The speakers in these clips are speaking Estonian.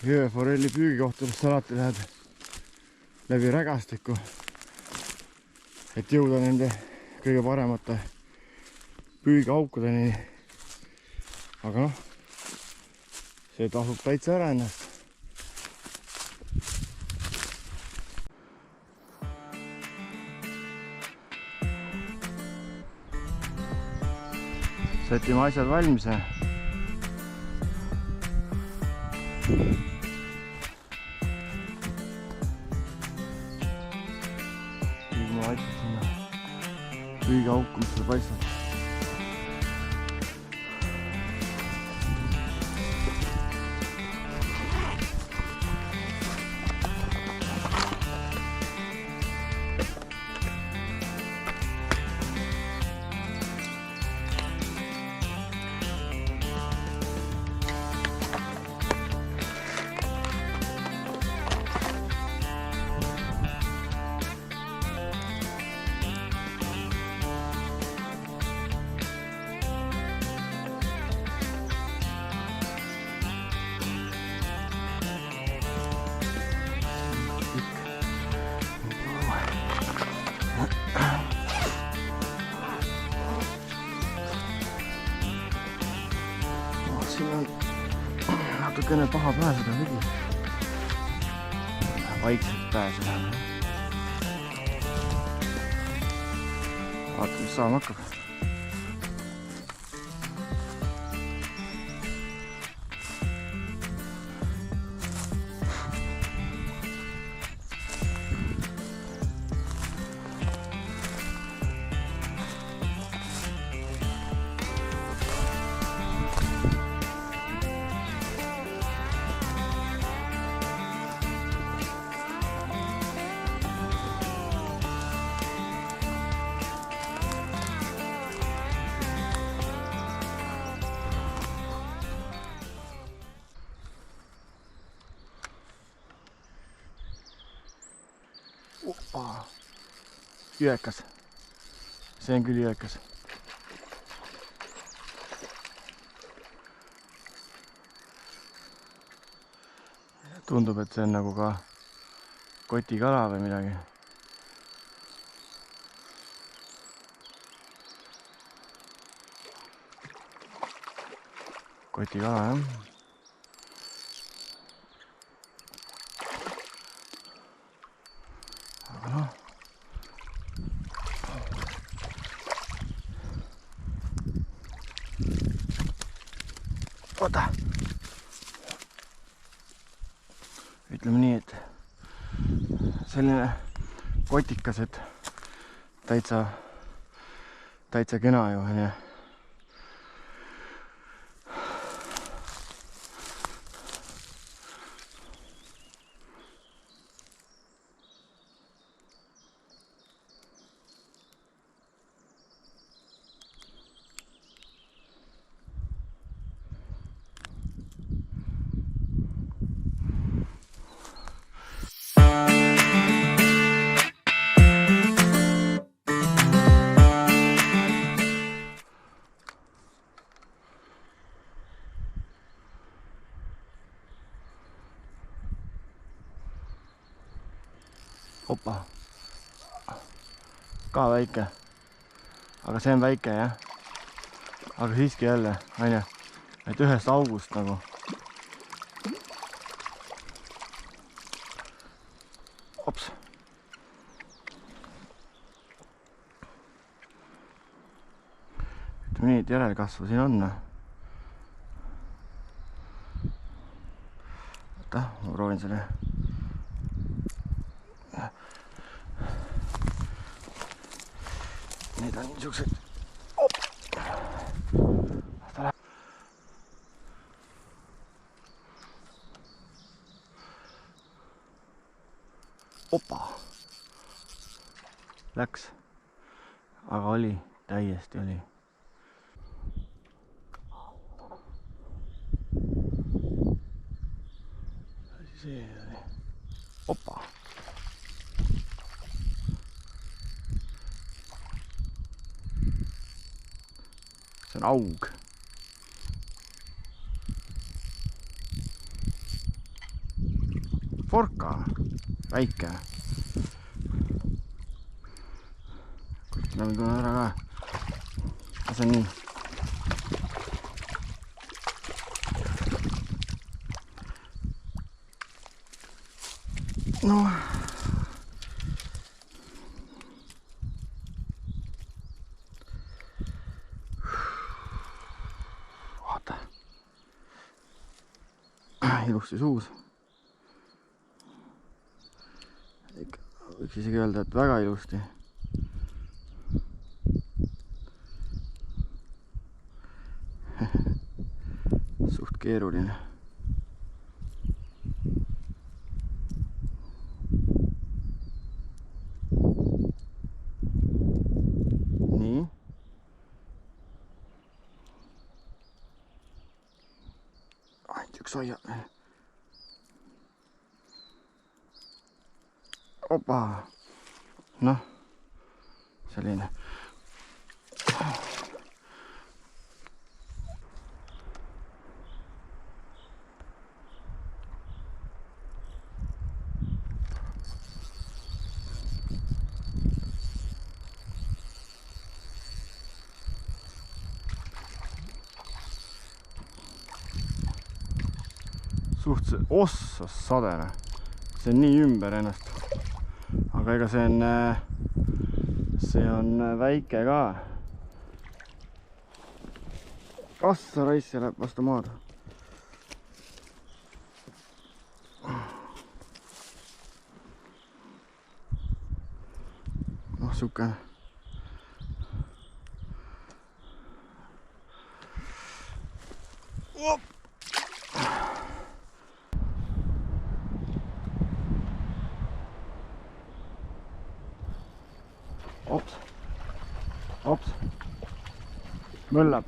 jõeforelli püügikohtadest alati lähed läbi rägastiku, et jõuda nende kõige paremate püügiaukudeni. Aga noh, see tasub täitsa ära ennast. Sätime asjad valmis. Ma vaikselt sinna püügiauku, mis seal paistab. Siin on natukene paha pääseda ligi. Vaikselt pääseda. Vaata, mis saama hakkab. Oppa. Jõekas. See on küll jõekas. Tundub, et see on nagu ka kotikala või midagi. Kotikala, jah. Oota. Ütleme nii, et selline kotikas, et täitsa kena ju on. Opa. Ka väike. Aga see on väike, jah. Aga siiski jälle, aine, et ühest august nagu. Ops. Ütleme nii, et järelkasvu siin on. Oota, ma proovin selle. Need on niisugused. Opa. Läks. Aga oli, täiesti oli. See oli. Opa. See on aug. porka, väike. Läbi tulen ära ka. See on nii. No. Vaata. Ilusti suus. Võiks isegi öelda, et väga ilusti. Suht keeruline. Nii. Ainult üks hoiab meil. Opa. Noh, selline. Suht ossas sadene. See on nii ümber ennast. Aga ega see on väike ka. Kassa raisse läheb vastu maad. Noh, sukene. Ops, ops, möllab.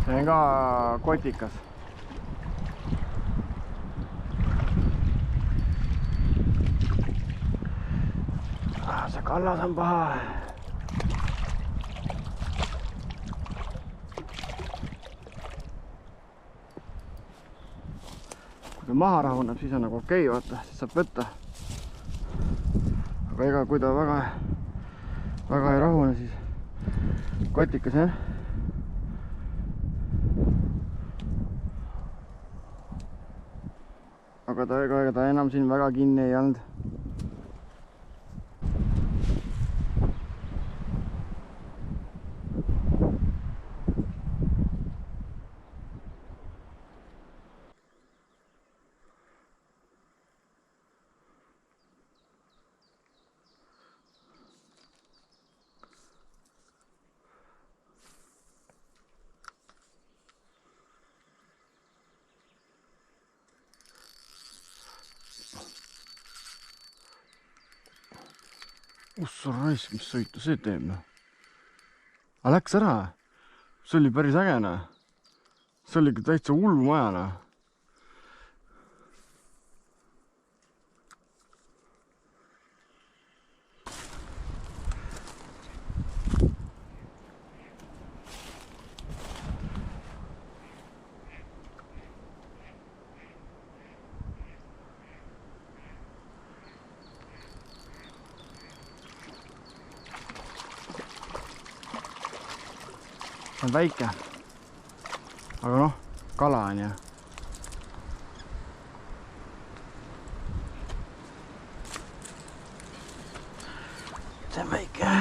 See on ka kotikas. See kallas on paha. Kui maha rahuneb, siis on nagu okei, vaata, siis saab võtta. Aga ega kui ta väga ei rahune, siis kotikas, jah. Aga ta enam siin väga kinni ei olnud. Ussa raisk, mis sõitu see teeb, noh. Aga läks ära. See oli päris äge, noh. See oli täitsa hull maja, noh. On väike, aga noh, kala on ja. See on väike.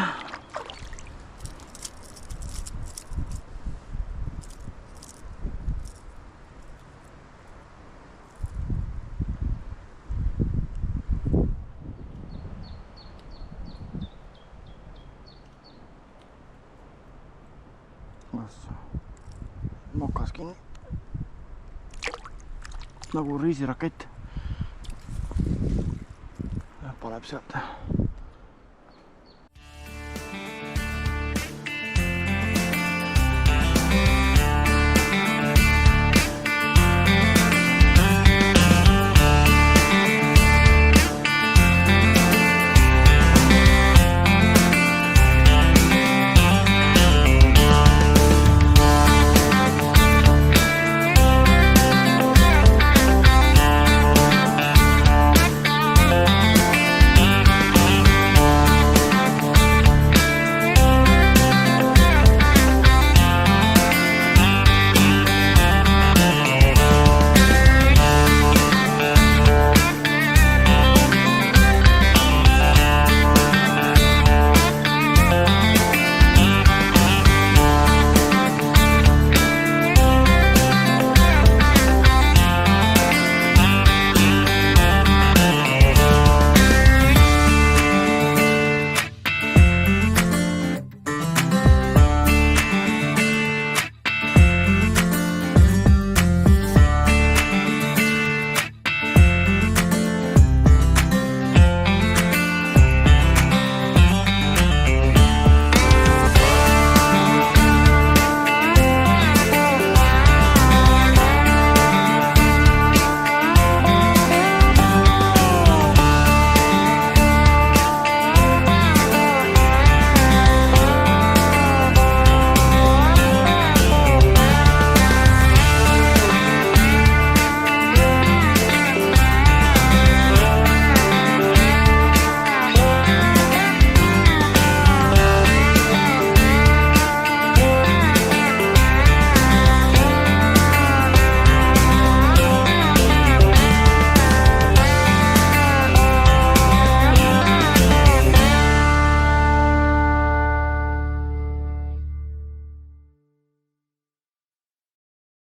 Mokas kinni. Nagu riisirakett. Paneb sealt.